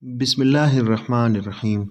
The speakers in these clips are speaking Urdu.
بسم اللہ الرحمن الرحیم۔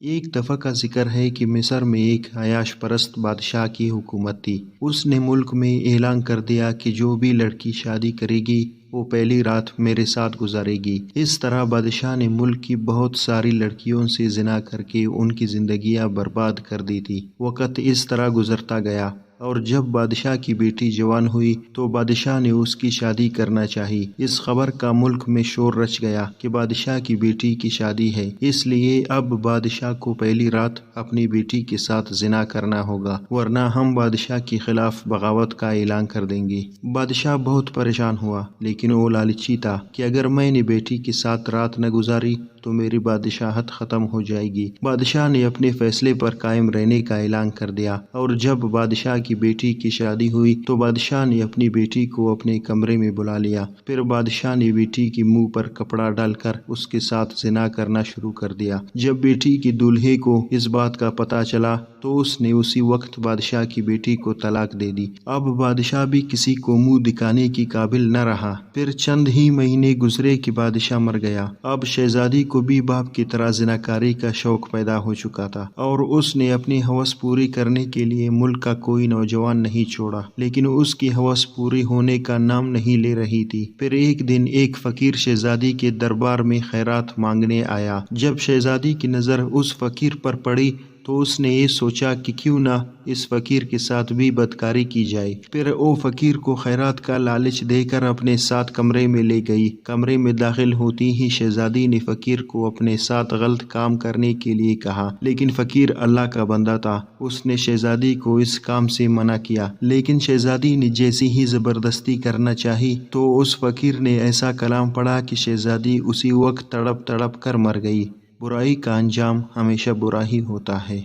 ایک دفعہ کا ذکر ہے کہ مصر میں ایک عیاش پرست بادشاہ کی حکومت تھی۔ اس نے ملک میں اعلان کر دیا کہ جو بھی لڑکی شادی کرے گی وہ پہلی رات میرے ساتھ گزارے گی۔ اس طرح بادشاہ نے ملک کی بہت ساری لڑکیوں سے زنا کر کے ان کی زندگیاں برباد کر دی تھی۔ وقت اس طرح گزرتا گیا اور جب بادشاہ کی بیٹی جوان ہوئی تو بادشاہ نے اس کی شادی کرنا چاہی۔ اس خبر کا ملک میں شور رچ گیا کہ بادشاہ کی بیٹی کی شادی ہے، اس لیے اب بادشاہ کو پہلی رات اپنی بیٹی کے ساتھ زنا کرنا ہوگا، ورنہ ہم بادشاہ کے خلاف بغاوت کا اعلان کر دیں گے۔ بادشاہ بہت پریشان ہوا، لیکن وہ لالچی تھا کہ اگر میں نے بیٹی کے ساتھ رات نہ گزاری تو میری بادشاہت ختم ہو جائے گی۔ بادشاہ نے اپنے فیصلے پر قائم رہنے کا اعلان کر دیا، اور جب بادشاہ کی بیٹی کی شادی ہوئی تو بادشاہ نے اپنی بیٹی کو اپنے کمرے میں بلا لیا۔ پھر بادشاہ نے بیٹی کے منہ پر کپڑا ڈال کر اس کے ساتھ زنا کرنا شروع کر دیا۔ جب بیٹی کے دولہے کو اس بات کا پتہ چلا تو اس نے اسی وقت بادشاہ کی بیٹی کو طلاق دے دی۔ اب بادشاہ بھی کسی کو منہ دکھانے کی قابل نہ رہا۔ پھر چند ہی مہینے گزرے کہ بادشاہ مر گیا۔ اب شہزادی کو بھی باپ کی طرح زناکاری کا شوق پیدا ہو چکا تھا، اور اس نے اپنی ہوس پوری کرنے کے لیے ملک کا کوئی نوجوان نہیں چھوڑا، لیکن اس کی ہوس پوری ہونے کا نام نہیں لے رہی تھی۔ پھر ایک دن ایک فقیر شہزادی کے دربار میں خیرات مانگنے آیا۔ جب شہزادی کی نظر اس فقیر پر پڑی تو اس نے یہ سوچا کہ کیوں نہ اس فقیر کے ساتھ بھی بدکاری کی جائے۔ پھر وہ فقیر کو خیرات کا لالچ دے کر اپنے ساتھ کمرے میں لے گئی۔ کمرے میں داخل ہوتی ہی شہزادی نے فقیر کو اپنے ساتھ غلط کام کرنے کے لیے کہا، لیکن فقیر اللہ کا بندہ تھا، اس نے شہزادی کو اس کام سے منع کیا۔ لیکن شہزادی نے جیسی ہی زبردستی کرنا چاہی تو اس فقیر نے ایسا کلام پڑھا کہ شہزادی اسی وقت تڑپ تڑپ کر مر گئی۔ برائی کا انجام ہمیشہ برا ہی ہوتا ہے۔